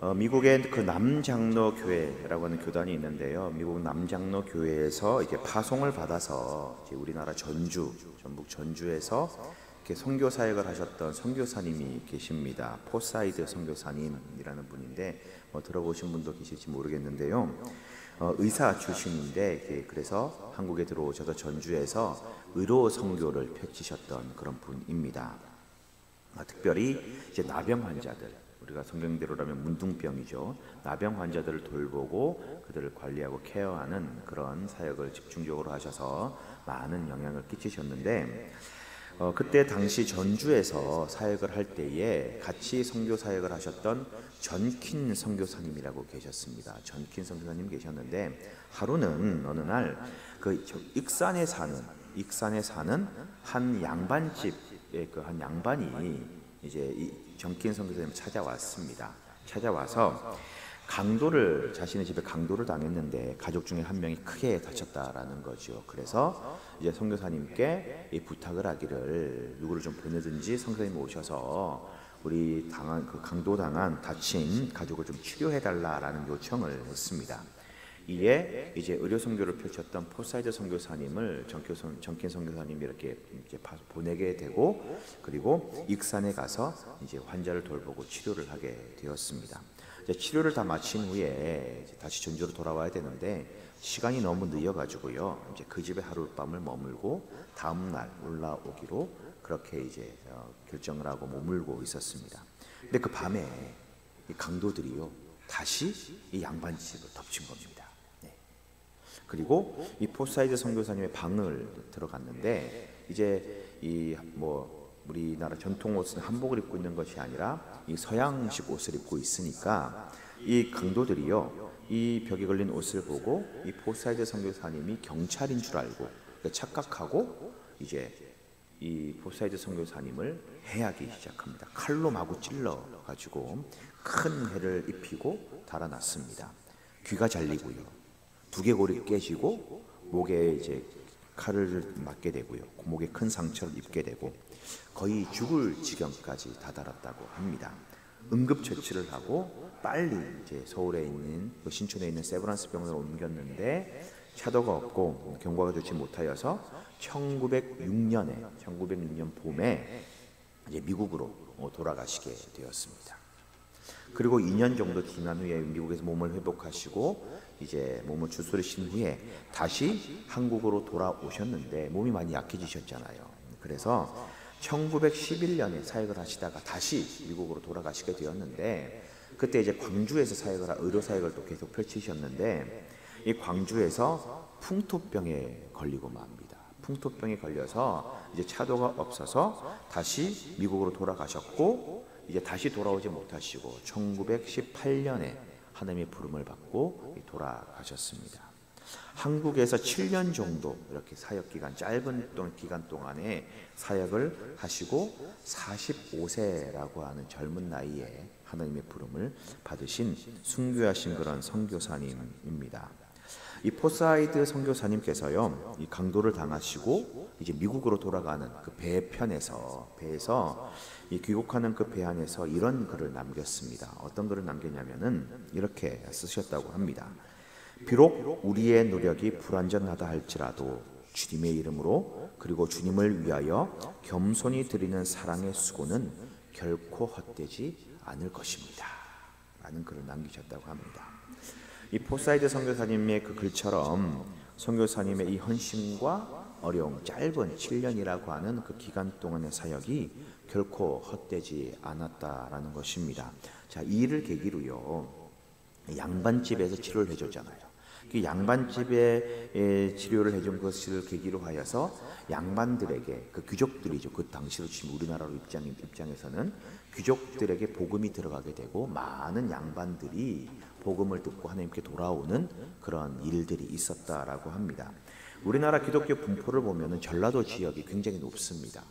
미국의 그 남장로교회라고 하는 교단이 있는데요. 미국 남장로교회에서 이제 파송을 받아서 이제 우리나라 전북 전주에서 이렇게 선교 사역을 하셨던 선교사님이 계십니다. 포사이드 선교사님이라는 분인데 들어보신 분도 계실지 모르겠는데요. 의사 출신인데 그래서 한국에 들어오셔서 전주에서 의료 선교를 펼치셨던 그런 분입니다. 특별히 이제 나병 환자들, 우리가 성경대로라면 문둥병이죠. 나병 환자들을 돌보고 그들을 관리하고 케어하는 그런 사역을 집중적으로 하셔서 많은 영향을 끼치셨는데, 그때 당시 전주에서 사역을 할 때에 같이 선교 사역을 하셨던 전킨 선교사님이라고 계셨습니다. 전킨 선교사님 계셨는데, 하루는 어느 날 그 익산에 사는 한 양반집의 그 한 양반이 이제 이 전킨 선교사님 찾아왔습니다. 찾아와서 자신의 집에 강도를 당했는데 가족 중에 한 명이 크게 다쳤다라는 거죠. 그래서 이제 선교사님께 이 부탁을 하기를 누구를 좀 보내든지 선교사님 오셔서 우리 그 강도당한 다친 가족을 좀 치료해달라라는 요청을 했습니다. 이에 이제 의료 선교를 펼쳤던 포사이드 선교사님을 전킨 선교사님이 이렇게 이제 보내게 되고, 그리고 익산에 가서 이제 환자를 돌보고 치료를 하게 되었습니다. 이제 치료를 다 마친 후에 이제 다시 전주로 돌아와야 되는데 시간이 너무 늦어가지고요. 이제 그 집에 하룻밤을 머물고 다음 날 올라오기로 그렇게 이제 결정을 하고 머물고 있었습니다. 근데 그 밤에 이 강도들이요 다시 이 양반 집을 덮친 겁니다. 그리고 이 포사이드 선교사님의 방을 들어갔는데 이제 우리나라 전통 옷은 한복을 입고 있는 것이 아니라 이 서양식 옷을 입고 있으니까 이 강도들이요 이 벽에 걸린 옷을 보고 이 포사이드 선교사님이 경찰인 줄 알고 착각하고 이제 이 포사이드 선교사님을 해하기 시작합니다. 칼로 마구 찔러 가지고 큰 해를 입히고 달아났습니다. 귀가 잘리고요. 두개골이 깨지고 목에 이제 칼을 맞게 되고요. 목에 큰 상처를 입게 되고 거의 죽을 지경까지 다다랐다고 합니다. 응급 처치를 하고 빨리 이제 서울에 있는 신촌에 있는 세브란스 병원으로 옮겼는데 차도가 없고 경과가 좋지 못하여서 1906년 봄에 이제 미국으로 돌아가시게 되었습니다. 그리고 2년 정도 지난 후에 미국에서 몸을 회복하시고 이제 몸을 추스르신 후에 다시 한국으로 돌아오셨는데 몸이 많이 약해지셨잖아요. 그래서 1911년에 사역을 하시다가 다시 미국으로 돌아가시게 되었는데 그때 이제 광주에서 의료 사역을 또 계속 펼치셨는데 이 광주에서 풍토병에 걸리고 맙니다. 풍토병에 걸려서 이제 차도가 없어서 다시 미국으로 돌아가셨고 이제 다시 돌아오지 못하시고 1918년에 하나님의 부름을 받고 돌아가셨습니다. 한국에서 7년 정도 이렇게 짧은 기간 동안에 사역을 하시고 45세라고 하는 젊은 나이에 하나님의 부름을 받으신 순교하신 그런 선교사님입니다. 이 포사이드 선교사님께서요, 이 강도를 당하시고 이제 미국으로 돌아가는 그 배에서 이 귀국하는 그 배 안에서 이런 글을 남겼습니다. 어떤 글을 남겼냐면은 이렇게 쓰셨다고 합니다. 비록 우리의 노력이 불완전하다 할지라도 주님의 이름으로 그리고 주님을 위하여 겸손히 드리는 사랑의 수고는 결코 헛되지 않을 것입니다. 라는 글을 남기셨다고 합니다. 이 포사이드 선교사님의 그 글처럼 선교사님의 이 헌신과 어려움, 짧은 7년이라고 하는 그 기간 동안의 사역이 결코 헛되지 않았다라는 것입니다. 자, 이 일을 계기로요, 양반집에서 치료를 해줬잖아요. 그 양반집에 치료를 해준 것을 계기로 하여서 양반들에게, 그 귀족들이죠. 그 당시로 지금 우리나라로 입장에서는 귀족들에게 복음이 들어가게 되고 많은 양반들이 복음을 듣고 하나님께 돌아오는 그런 일들이 있었다라고 합니다. 우리나라 기독교 분포를 보면은 전라도 지역이 굉장히 높습니다.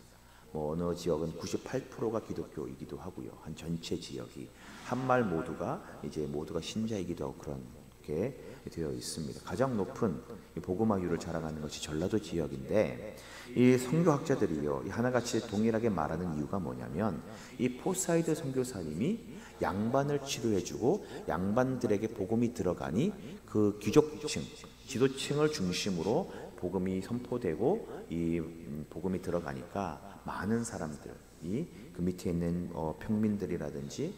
어느 지역은 98%가 기독교이기도 하고요. 한 전체 지역이 한말 모두가 신자이기도 하고 그런 그렇게 되어 있습니다. 가장 높은 이 복음화율을 자랑하는 것이 전라도 지역인데, 이 선교학자들이요, 이 하나같이 동일하게 말하는 이유가 뭐냐면, 이 포사이드 선교사님이 양반을 치료해주고 양반들에게 복음이 들어가니 그 귀족층, 지도층을 중심으로 복음이 선포되고 이 복음이 들어가니까 많은 사람들이 그 밑에 있는 평민들이라든지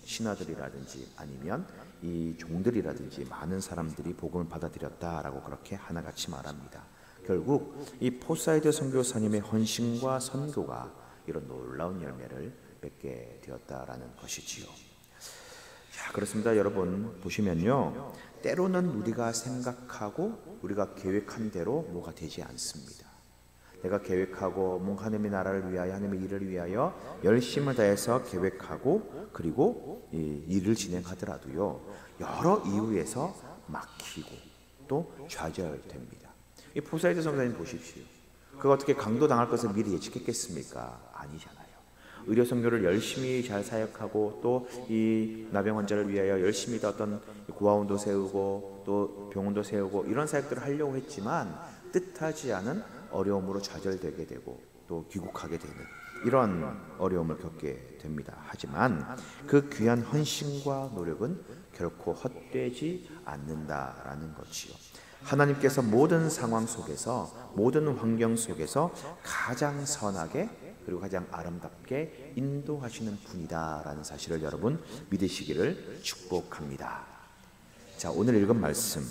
신하들이라든지 아니면 이 종들이라든지 많은 사람들이 복음을 받아들였다라고 그렇게 하나같이 말합니다. 결국 이 포사이드 선교사님의 헌신과 선교가 이런 놀라운 열매를 맺게 되었다라는 것이지요. 자, 그렇습니다. 여러분 보시면요, 때로는 우리가 생각하고 우리가 계획한 대로 뭐가 되지 않습니다. 내가 계획하고 뭔가 하나님의 나라를 위하여, 하나님의 일을 위하여 열심을 다해서 계획하고 그리고 이 일을 진행하더라도요, 여러 이유에서 막히고 또 좌절됩니다. 이 포사이드 선교사님 보십시오. 그가 어떻게 강도 당할 것을 미리 예측했겠습니까? 아니잖아요. 의료 선교를 열심히 잘 사역하고 또 이 나병 환자를 위하여 열심히 어떤 고아원도 세우고 또 병원도 세우고 이런 사역들을 하려고 했지만 뜻하지 않은 어려움으로 좌절되게 되고 또 귀국하게 되는 이런 어려움을 겪게 됩니다. 하지만 그 귀한 헌신과 노력은 결코 헛되지 않는다라는 것이요. 하나님께서 모든 상황 속에서, 모든 환경 속에서 가장 선하게 그리고 가장 아름답게 인도하시는 분이다라는 사실을 여러분 믿으시기를 축복합니다. 자, 오늘 읽은 말씀,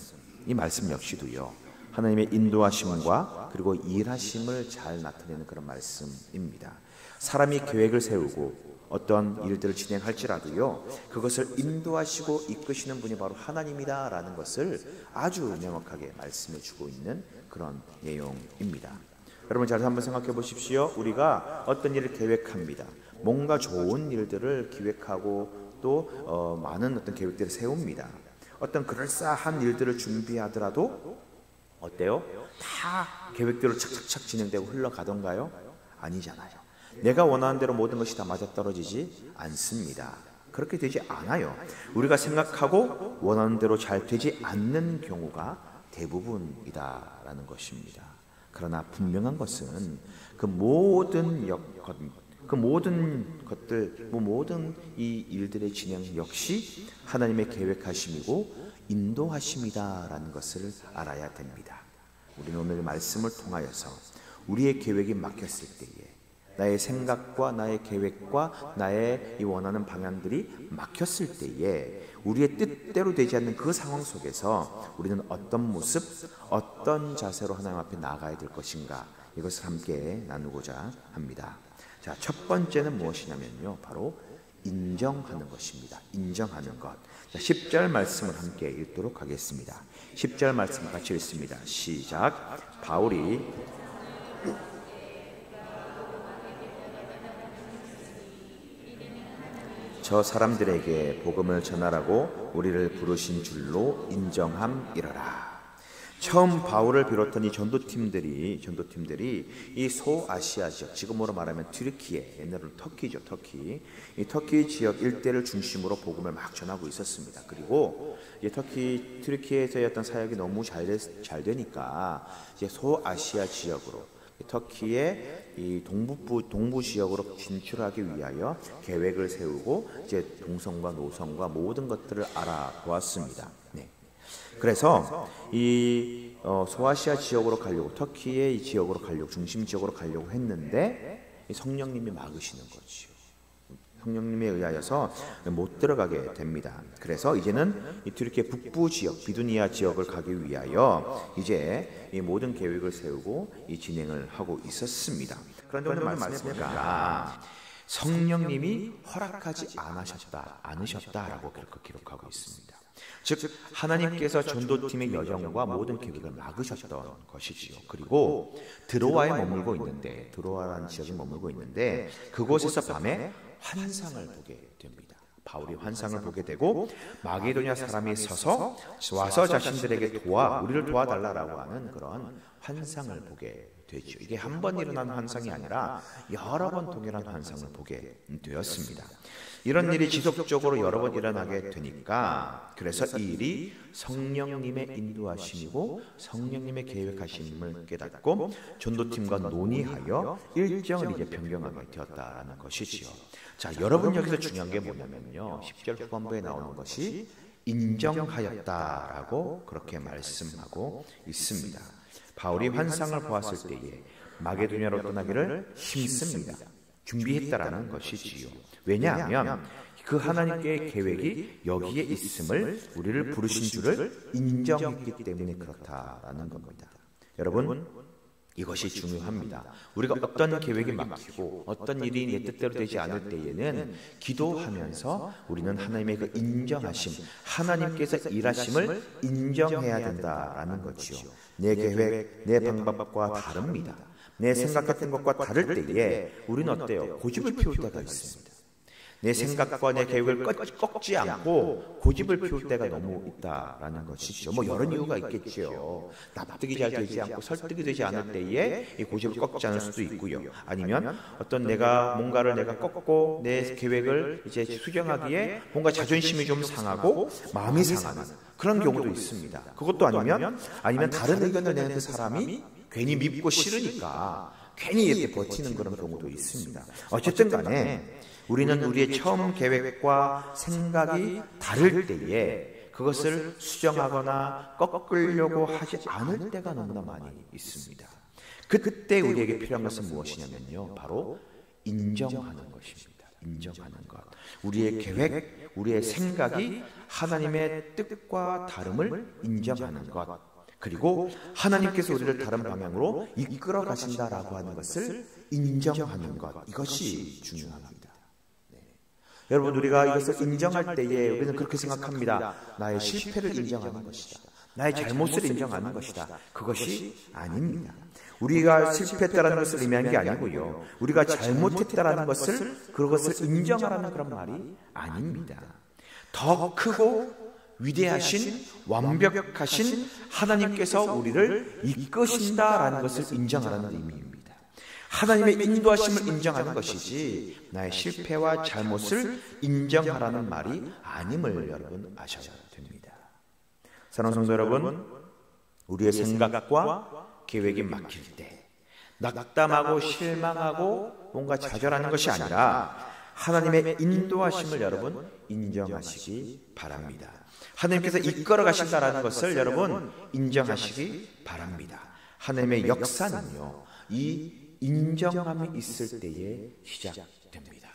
이 말씀 역시도요, 하나님의 인도하심과 그리고 일하심을 잘 나타내는 그런 말씀입니다. 사람이 계획을 세우고 어떤 일들을 진행할지라도요, 그것을 인도하시고 이끄시는 분이 바로 하나님이다라는 것을 아주 명확하게 말씀해 주고 있는 그런 내용입니다. 여러분 잘 한번 생각해 보십시오. 우리가 어떤 일을 계획합니다. 뭔가 좋은 일들을 기획하고 또 많은 어떤 계획들을 세웁니다. 어떤 그럴싸한 일들을 준비하더라도 어때요? 다 계획대로 착착착 진행되고 흘러가던가요? 아니잖아요. 내가 원하는 대로 모든 것이 다 맞아떨어지지 않습니다. 그렇게 되지 않아요. 우리가 생각하고 원하는 대로 잘 되지 않는 경우가 대부분이다라는 것입니다. 그러나 분명한 것은 그 모든 것들, 모든 이 일들의 진행 역시 하나님의 계획하심이고 인도하심이다라는 것을 알아야 됩니다. 우리는 오늘 말씀을 통하여서 우리의 계획이 막혔을 때에, 나의 생각과 나의 계획과 나의 이 원하는 방향들이 막혔을 때에 우리의 뜻대로 되지 않는 그 상황 속에서 우리는 어떤 모습, 어떤 자세로 하나님 앞에 나아가야 될 것인가, 이것을 함께 나누고자 합니다. 자, 첫 번째는 무엇이냐면요, 바로 인정하는 것입니다. 인정하는 것. 자, 10절 말씀을 함께 읽도록 하겠습니다. 10절 말씀 같이 읽습니다. 시작. 바울이 저 사람들에게 복음을 전하라고 우리를 부르신 줄로 인정함이러라. 처음 바울을 비롯한 이 전도팀들이 이 소아시아 지역, 지금으로 말하면 튀르키예, 옛날로 터키죠, 터키. 이 터키 지역 일대를 중심으로 복음을 막 전하고 있었습니다. 그리고 이제 튀르키예에서의 어떤 사역이 너무 잘 되니까 이제 소아시아 지역으로, 터키의 이 동부 지역으로 진출하기 위하여 계획을 세우고 이제 동성과 노성과 모든 것들을 알아보았습니다. 네. 그래서 이 소아시아 지역으로 가려고, 터키의 이 지역으로 가려고, 중심 지역으로 가려고 했는데 이 성령님이 막으시는 거지요. 성령님에 의하여서 못 들어가게 됩니다. 그래서 이제는 이 튀르키예 북부 지역, 비두니아 지역을 가기 위하여 이제 이 모든 계획을 세우고 이 진행을 하고 있었습니다. 그런데 오늘 말씀해보니까 성령님이 허락하지 않으셨다라고 그렇게 기록하고 있습니다. 즉 하나님께서 전도팀의 여정과 모든 계획을 막으셨던 것이지요. 그리고 드로아라는 지역에 머물고 있는데 그곳에서 밤에 환상을 보게 됩니다. 바울이 환상을 보게 되고 마게도냐 사람이 와서 자신들에게 우리를 도와달라고 하는 그런 환상을 보게 되죠. 이게 한 번 일어난 환상이 아니라 여러 번 동일한 환상을 보게 되었습니다. 이런 일이 지속적으로 여러 번 일어나게 되니까 그래서 이 일이 성령님의 인도하심이고 성령님의 계획하심을 깨닫고 전도팀과 논의하여 일정을 이제 변경하게 되었다라는 것이지요. 자, 여러분 여기서 중요한 게 뭐냐면요. 10절 후반부에 나오는 것이 인정하였다라고 그렇게 말씀하고 있습니다. 바울이 환상을 보았을 때에 마게도냐로 떠나기를 힘씁니다. 준비했다라는 것이지요. 왜냐하면 그 하나님께의 계획이 여기에 있음을 우리를 부르신 줄을 인정했기 때문에 그렇다라는 겁니다. 여러분, 이것이 중요합니다. 우리가 어떤 계획이 막히고 어떤 일이 내 뜻대로 되지 않을 때에는 기도하면서 우리는 하나님의 그 인정하심, 하나님께서 일하심을 인정해야 된다라는 거지요. 내 계획, 내 방법과 다릅니다. 내 생각했던 것과 다를 때에 우리는 어때요? 고집을 피울 때가 있습니다. 내 생각과 내 계획을 꺾지 않고 고집을 피울 때가 너무 있다라는 것이죠. 뭐 여러 이유가 있겠죠. 납득이 잘 되지 않고 설득이 되지 않을 때에 이 고집을 꺾지 않을 수도 있고요. 아니면 어떤 뭔가를 내가 꺾고 내 계획을 이제 수정하기에 뭔가 자존심이 좀 상하고 마음이 상하는 그런 경우도 있습니다. 그것도 아니면 다른 의견을 내는 그 사람이 괜히 밉고 싫으니까 괜히 이렇게 버티는 그런 경우도 있습니다. 어쨌든 간에 우리는 우리의 처음 계획과 생각이 다를 때에 그것을 수정하거나 꺾으려고 하지 않을 때가 너무나 많이 있습니다. 그때 우리에게 필요한 것은 무엇이냐면요. 바로 인정하는 것입니다. 인정하는 것. 우리의 계획, 우리의 생각이 하나님의 뜻과 다름을 인정하는 것. 그리고 하나님께서 우리를 다른 방향으로 이끌어 가신다라고 하는 것을 인정하는 것. 이것이 중요합니다. 여러분, 우리가 이것을 인정할 때에 우리는 그렇게 생각합니다. 나의 실패를 인정하는 것이다. 나의 잘못을 인정하는 것이다. 그것이 아닙니다. 우리가 실패했다는 것을 의미한 게 아니고요. 우리가 잘못했다는 것을 그것을 인정하라는 그런 말이 아닙니다. 더 크고 위대하신 완벽하신 하나님께서 우리를 이끄신다라는 것을 인정하라는 의미입니다. 하나님의 인도하심을 인정하는 것이지 나의 실패와 잘못을 인정하라는 말이 아님을 여러분 아셔야 됩니다. 사랑하는 성도 여러분, 우리의 생각과 계획이 막힐 때 낙담하고 실망하고 뭔가 좌절하는 것이 아니라 하나님의 인도하심을 여러분 인정하시기 바랍니다. 하나님께서 이끌어 가신다라는 것을 여러분 인정하시기 바랍니다. 하나님의 역사는요, 이 인정함이 있을 때에 시작됩니다.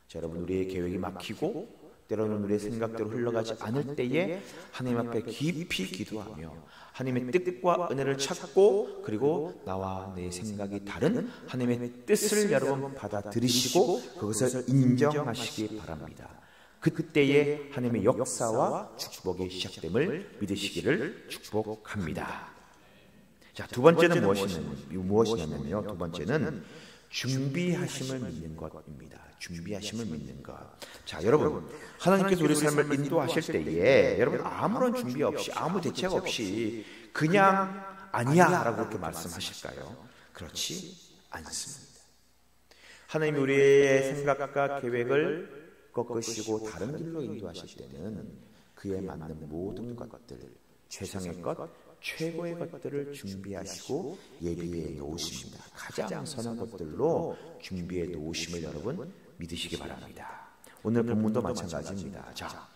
자, 여러분, 우리의 계획이 막히고 때로는 우리의 생각대로 흘러가지 않을 때에 하나님 앞에 깊이 기도하며 하나님의 뜻과 은혜를 찾고 그리고 나와 내 생각이 다른 하나님의 뜻을 여러분 받아들이시고 그것을 인정하시기 바랍니다. 그때에 하나님의 역사와 축복이 시작됨을 믿으시기를 축복합니다. 자, 두 번째는 무엇이냐면요. 두 번째는 준비하심을 믿는 것입니다. 준비하심을 믿는 것. 자, 여러분, 하나님께서 우리 삶을 인도하실 때에 여러분 아무런 준비 없이 아무 대책 없이 그냥 아니야 라고 그렇게 말씀하실까요? 그렇지 않습니다. 하나님이 우리의 생각과 계획을 꺾으시고 다른 길로 인도하실 때는 그에 맞는 모든 것들, 최상의 것, 최고의 것들을 준비하시고 예비해 놓으십니다. 가장 선한 것들로 준비해 놓으심을 여러분 믿으시기 바랍니다. 오늘 본문도 마찬가지입니다. 자,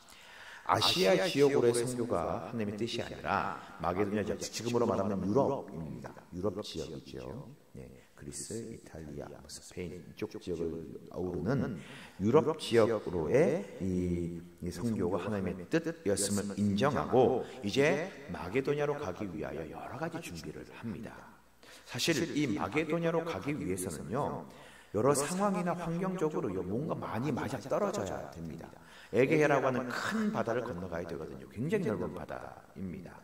아시아 지역으로의 선교가 하나님의 뜻이 아니라 마게도냐 지역, 지금으로 말하면 유럽입니다. 유럽 지역이죠. 네, 그리스, 이탈리아, 스페인 이쪽 지역을 아우르는 유럽 지역으로의 이 선교가 하나님의 뜻이었음을 인정하고 이제 마게도냐로 가기 위하여 여러 가지 준비를 합니다. 사실 이 마게도냐로 가기 위해서는요, 여러 상황이나 환경적으로 뭔가 많이 맞아떨어져야 됩니다. 에게해라고 하는 큰 바다를 건너가야 되거든요. 굉장히 넓은 바다입니다.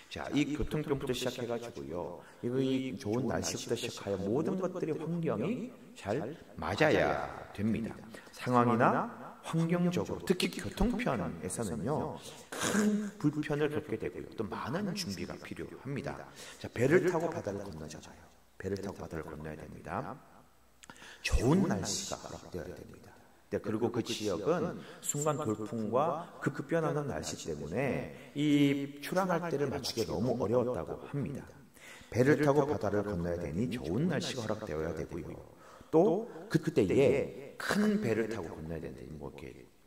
자, 이 교통편부터 시작해가지고요, 이 좋은 날씨부터 시작하여 모든 것들이 환경이 잘 맞아야 됩니다. 상황이나 환경적으로, 특히 교통편에서는요, 큰 불편을 겪게 되고요, 또 많은 준비가 필요합니다. 자, 배를 타고 바다를 건너잖아요. 배를 타고 바다를 건너야 됩니다. 좋은 날씨가 허락되어야 됩니다. 그리고 그 지역은 순간 돌풍과 급변하는 날씨 때문에 이 출항할 때를 맞추기 너무 어려웠다고 합니다. 배를 타고 바다를 건너야 되니 좋은 날씨가 허락되어야 되고요. 또 그때에 큰 배를 타고 건너야 되는데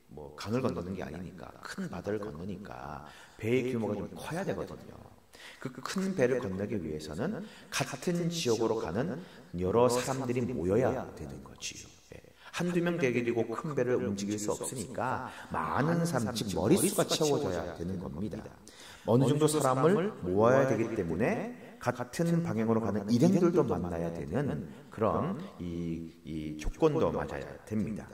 뭐 강을 건너는 게 아니니까 큰 바다를 건너니까 배의 규모가 좀 커야 되거든요. 그 큰 배를 건너기 위해서는 같은 지역으로 가는 여러 사람들이 모여야 되는 거지요. 한두 명 되기도 큰 배를 움직일 수 없으니까 많은 사람, 즉 머릿수가 채워져야 되는 겁니다. 어느 정도 사람을 모아야 되기 때문에 같은 방향으로 가는 일행들도 만나야 되는 그런 이 조건도 맞아야 됩니다.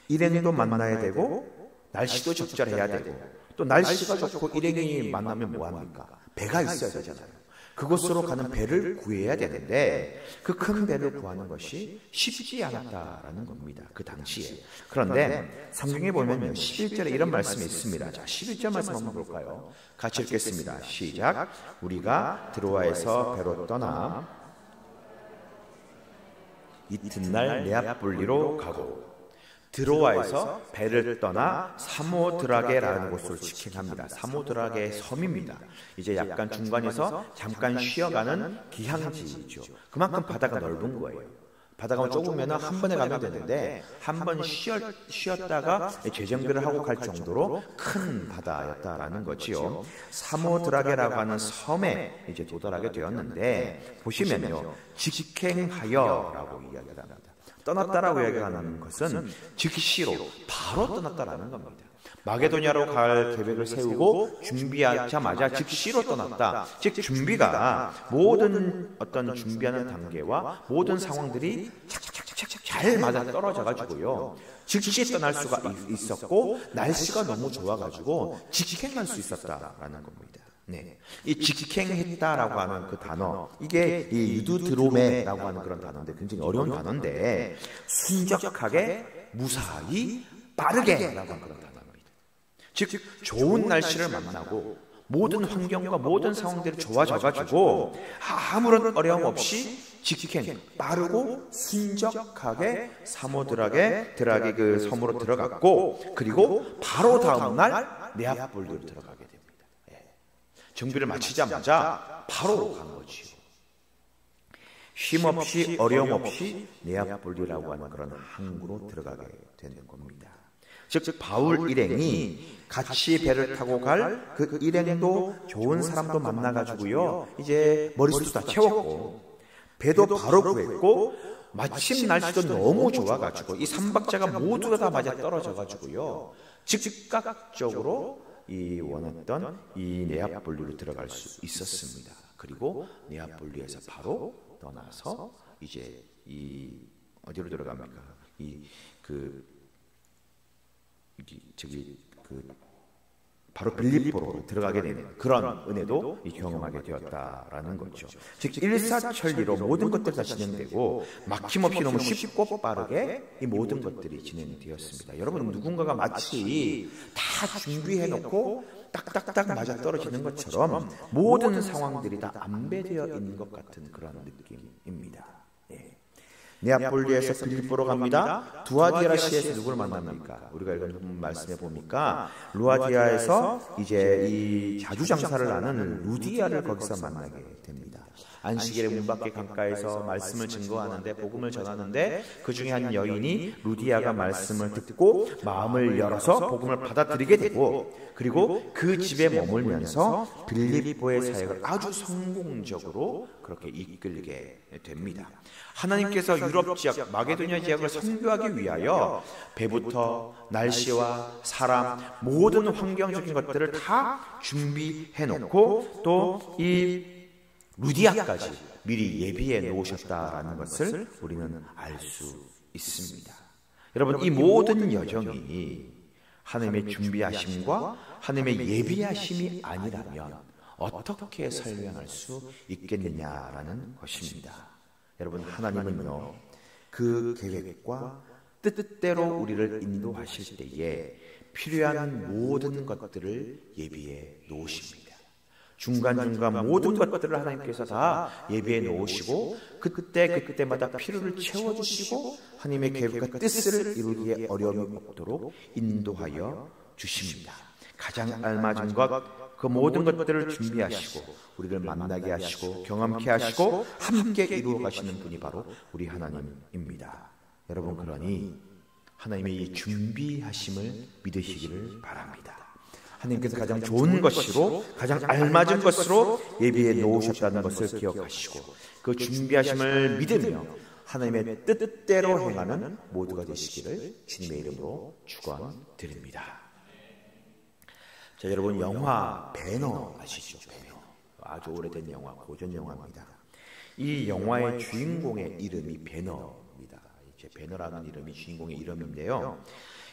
일행도 만나야 되고 날씨도 적절해야 되고 또 날씨가 좋고 일행이 만나면 뭐합니까? 배가 있어야 되잖아요. 그곳으로 가는 배를 구해야 되는데 그 큰 배를 구하는 것이 쉽지 않았다라는 겁니다. 그 당시에. 그런데 성경에 보면 11절에 이런 말씀이 있습니다. 자, 11절 말씀 한번 볼까요? 같이 읽겠습니다. 시작. 우리가 드로아에서 배로 떠나 이튿날 네아폴리로 가고, 드로아에서 배를 떠나 사모드라게라는 곳을 직행합니다. 사모드라게의 섬입니다. 이제 약간 중간에서 잠깐 쉬어가는 기항지죠. 그만큼 바다가 넓은 거예요. 바다가 좁으면 한 번에 가면 되는데 한 번 쉬었다가 재정비를 하고 갈 정도로 큰 바다였다라는 거지요. 사모드라게라고 하는 섬에 이제 도달하게 되었는데 보시면요, 직행하여라고 이야기를 합니다. 떠났다라고 이야기하는 것은 즉시로 바로 떠났다라는 겁니다. 마게도냐로 갈 계획을 세우고 준비하자마자 즉시로 떠났다. 즉 준비가 모든 어떤 준비하는 단계와 모든 상황들이 착착착착 잘 맞아 떨어져 가지고요. 즉시 떠날 수가 있었고 날씨가 너무 좋아 가지고 직행할 수 있었다라는 겁니다. 네, 이 직행했다라고 하는 그 단어, 이게 이 유두드로메라고 하는 그런 단어인데 굉장히 어려운 단어인데 순적하게, 무사히, 빠르게라고 하는 그런 단어입니다. 즉 좋은 날씨를 만나고 모든 환경과 모든 상황들이 좋아져가지고 아무런 어려움 없이 직행, 빠르고 순적하게 사모드라게 그 섬으로 들어갔고, 그리고 바로 다음날 네아폴리로 들어가게 됩니다. 정비를 마치자마자 바로 간 거지요. 쉼없이 어려움 없이 네아폴리라고 하는 그런 항구로 들어가게 되는 겁니다. 즉 바울 일행이 같이 배를 타고 갈 그 일행도 좋은 사람도 만나가지고요, 이제 머릿수도 다 채웠고 배도 바로 구했고 마침 날씨도 너무 좋아가지고 이 3박자가 모두가 다 맞아 떨어져가지고요, 즉각적으로 이 원했던 이 네아폴리로 들어갈 수 있었습니다. 그리고 네아폴리에서 바로 떠나서 이제 이 어디로 들어갑니까? 바로 빌립보로 들어가게 되는 그런 은혜도 경험하게 되었다라는 거죠. 즉 일사천리로 모든 것들이 다 진행되고 막힘없이 너무 쉽고 빠르게 이 모든 것들이 진행되었습니다. 여러분, 누군가가 마치 다 준비해놓고 딱딱딱 맞아 떨어지는 것처럼 모든 상황들이 다 안배되어 있는 것 같은 그런 느낌입니다. 네아폴리에서 빌립보로 갑니다. 두아디아라시에서 누구를 만납니까? 우리가 읽은 말씀에 보니까 루아디아에서 이제 이 자주 장사를 하는 루디아를 거기서 만나게 됩니다. 안식일에 문 밖에 강가에서 말씀을 증거하는데, 복음을 전하는데 그 중에 한 여인이 루디아가 말씀을 듣고 마음을 열어서 복음을 받아들이게 되고, 그리고 그 집에 머물면서 빌립보의 사역을 아주 성공적으로 그렇게 이끌게 됩니다. 하나님께서 유럽 지역, 마게도냐 지역을 선교하기 위하여 배부터 날씨와 사람, 모든 환경적인 것들을 다 준비해 놓고 또 이 루디아까지 미리 예비해 놓으셨다라는 것을 우리는 알 수 있습니다. 여러분, 이 모든 여정이 하나님의 준비하심과 하나님의 예비하심이 아니라면 어떻게 설명할 수 있겠느냐라는 것입니다. 여러분, 하나님은요, 그 계획과 뜻대로 우리를 인도하실 때에 필요한 모든 것들을 예비해 놓으십니다. 중간중간 모든 것들을 하나님께서 다 예비해 놓으시고 그때마다 필요를 채워주시고 하나님의 계획과 뜻을 이루기에 어려움이 없도록 인도하여 주십니다. 가장 알맞은 것, 그 모든 것들을 준비하시고 우리를 만나게 하시고 경험케 하시고 함께 이루어 가시는 분이 바로 우리 하나님입니다. 여러분, 그러니 하나님의 이 준비하심을 믿으시기를 바랍니다. 하나님께서 가장 좋은 것으로 가장 알맞은 것으로 예비해 놓으셨다는 것을 기억하시고 그 준비하심을 믿으며 하나님의 뜻대로 행하는 모두가 되시기를 주님의 이름으로 축원드립니다. 자, 여러분, 영화 배너 아시죠? 배너. 아주 오래된 영화, 고전 영화입니다. 이 영화의 주인공의 이름이 배너입니다. 이제 배너라는 이름이 주인공의 이름인데요.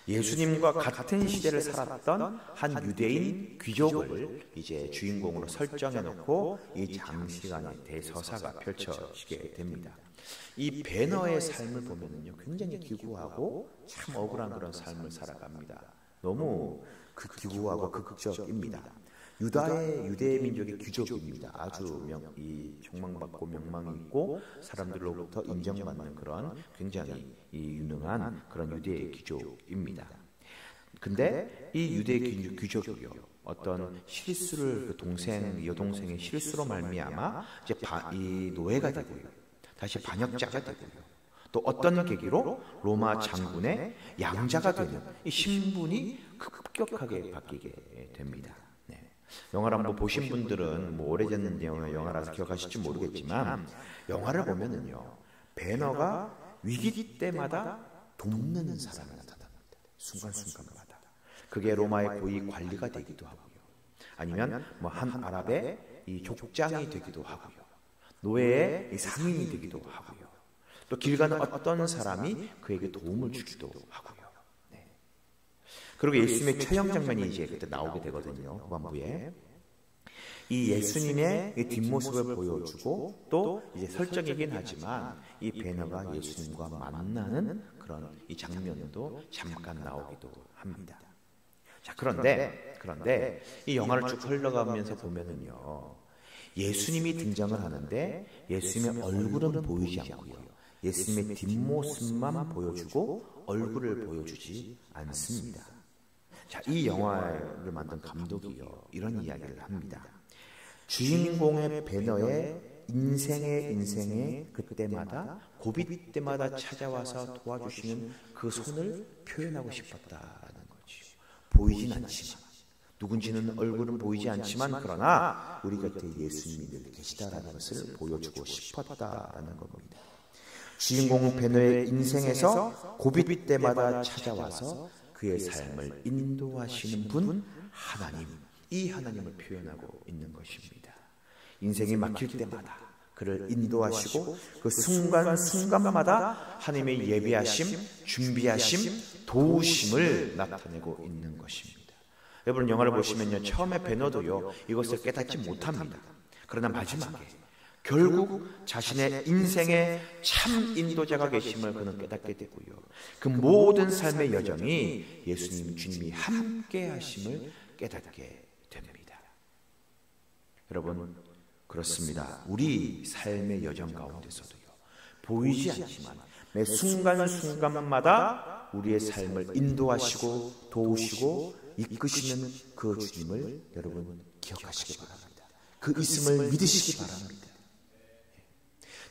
예수님과 같은 시대를 살았던 한 유대인 귀족을 이제 주인공으로 설정해 놓고 이 장시간의 대서사가 펼쳐지게 됩니다. 이 배너의 삶을 보면은요, 굉장히 기구하고 참 억울한 그런 삶을 살아갑니다. 너무 기구하고 극적입니다. 유대 민족의 귀족입니다. 아주 촉망받고 명망이 있고 사람들로부터 인정받는 그런 굉장히 유능한 그런 유대의 귀족입니다. 근데 이 유대 귀족이요, 어떤 실수를 여동생의 실수로 말미암아 이제 이 노예가 되고요, 다시 반역자가 되고요, 또 어떤 계기로 로마 장군의 양자가 되는 이 신분이 급격하게 바뀌게 됩니다. 영화를 한번 보신 분들은 오래전 영화라서 기억하실지 모르겠지만, 영화를 보면은요, 배너가 위기 때마다 돕는 사람이 나타납니다. 순간순간마다. 그게 로마의 고위 관리가 되기도 하고요, 아니면 한 아랍의 이 족장이 되기도 하고요, 노예의 이 상인이 되기도 하고요, 또 길 가는 어떤 사람이 그에게 도움을 주기도 하고요. 그리고 예수님의 처형 장면이 이제 그때 나오게 되거든요. 후반부에 이 예수님의 뒷모습을 보여주고 또 이제 설정이긴 하지만 이 배너가 예수님과 만나는 그런 이 장면도 잠깐 나오기도 합니다. 자, 그런데 이 영화를 쭉 흘러가면서 보면은요, 예수님이 등장을 하는데 예수님의 얼굴은 보이지 않고요, 예수님의 뒷모습만 보여주고 얼굴을 보여주지 않습니다. 자, 이 영화를 만든 감독이요, 이런 이야기를 합니다. 주인공의 배너의 인생의 그때마다 고비 때마다 찾아와서 도와주시는 그 손을 표현하고 싶었다는 거죠. 보이진 않지만, 누군지는 얼굴은 보이지 않지만 그러나 우리 곁에 예수님이 늘 계시다라는 것을 보여주고 싶었다라는 겁니다. 주인공 배너의 인생에서 고비 때마다 찾아와서 그의 삶을 인도하시는 분 하나님, 이 하나님을 표현하고 있는 것입니다. 인생이 막힐 때마다 그를 인도하시고 그 순간순간마다 하나님의 예비하심, 준비하심, 도우심을 나타내고 있는 것입니다. 여러분, 영화를 보시면요, 처음에 배너도요 이것을 깨닫지 못합니다. 그러나 마지막에 결국 자신의 인생의 참 인도자가 계심을 그는 깨닫게 되고요, 그 모든 삶의 여정이 예수님 주님이 함께 하심을 깨닫게 됩니다. 여러분, 그렇습니다. 우리 삶의 여정 가운데서도요, 보이지 않지만 매 순간순간마다 우리의 삶을 인도하시고 도우시고 이끄시는 그 주님을 여러분 기억하시기 바랍니다. 그 있음을 믿으시기 바랍니다.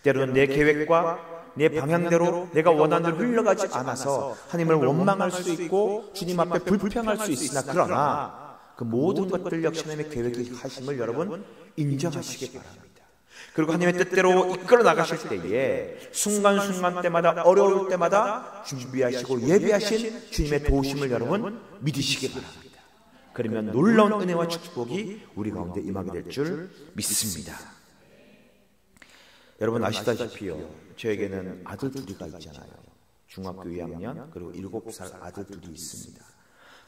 때로는 내 계획과 내 방향대로 내가 원하는 대로 흘러가지 않아서 하나님을 원망할 수 있고 주님 앞에 불평할 수 있으나, 그러나 그 모든 것들 역시 하나님의 계획이 하심을 여러분 인정하시기 바랍니다. 그리고 하나님의 뜻대로 이끌어 나가실 때에 순간순간 때마다 어려울 때마다 준비하시고 예비하신 주님의 도우심을 여러분 믿으시기 바랍니다. 그러면 놀라운 은혜와 축복이 우리 가운데 임하게 될 줄 믿습니다. 여러분 아시다시피요, 저에게는 아들 둘이가 있잖아요. 중학교 2학년 그리고 7살 아들 둘이 있습니다.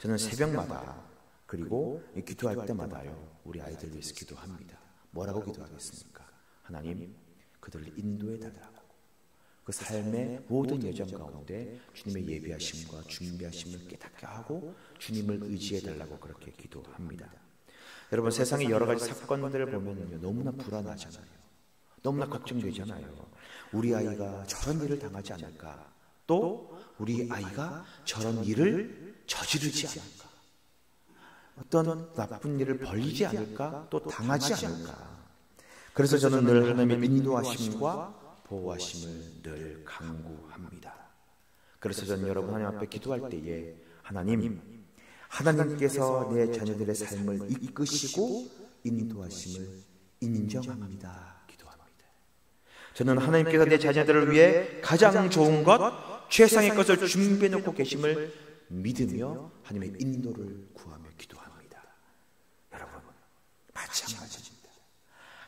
저는 새벽마다 그리고 기도할 때마다요, 우리 아이들 위해서 기도합니다. 뭐라고 기도하겠습니까? 하나님, 그들을 인도해 달라고. 그 삶의 모든 여정 가운데 주님의 예비하심과 준비하심을 깨닫게 하고 주님을 의지해 달라고 그렇게 기도합니다. 여러분, 세상의 여러 가지 사건들을 보면 너무나 불안하잖아요. 너무나 걱정되잖아요. 우리 아이가 저런 일을 당하지 않을까? 또 우리 아이가 저런 일을 저지르지 않을까? 어떤 나쁜 일을 벌이지 않을까? 또 당하지 않을까? 그래서 저는 늘 하나님의 인도하심과 보호하심을 늘 강구합니다. 그래서 저는 여러분 하나님 앞에 기도할 때에 하나님께서 내 자녀들의 삶을 이끄시고 인도하심을 인정합니다. 기도합니다. 저는 하나님께서 내 자녀들을 위해 가장 좋은 것, 최상의 것을 준비해 놓고 계심을 믿으며 하나님의 인도를 구하며 기도합니다. 여러분, 마찬가지입니다.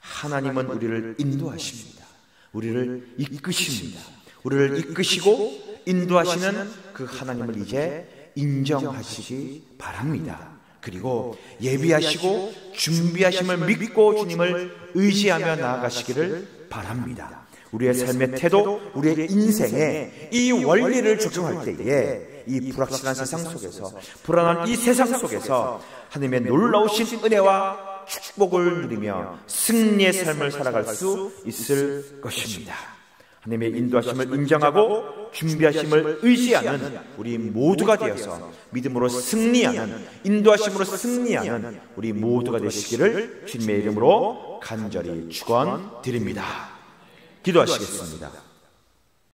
하나님은 우리를 인도하십니다. 우리를 이끄십니다. 우리를 이끄시고 인도하시는 그 하나님을 이제 인정하시기 바랍니다. 그리고 예비하시고 준비하심을 믿고 주님을 의지하며 나아가시기를 바랍니다. 우리의 삶의 태도, 우리의 인생에 이 원리를 적용할 때에 이 불확실한 세상 속에서, 불안한 이 세상 속에서 하나님의 놀라우신 은혜와 축복을 누리며 승리의 삶을 살아갈 수 있을 것입니다. 하나님의 인도하심을 인정하고 준비하심을 의지하는 우리 모두가 되어서 믿음으로 승리하는, 인도하심으로 승리하는 우리 모두가 되시기를 주님의 이름으로 간절히 축원드립니다. 기도하시겠습니다.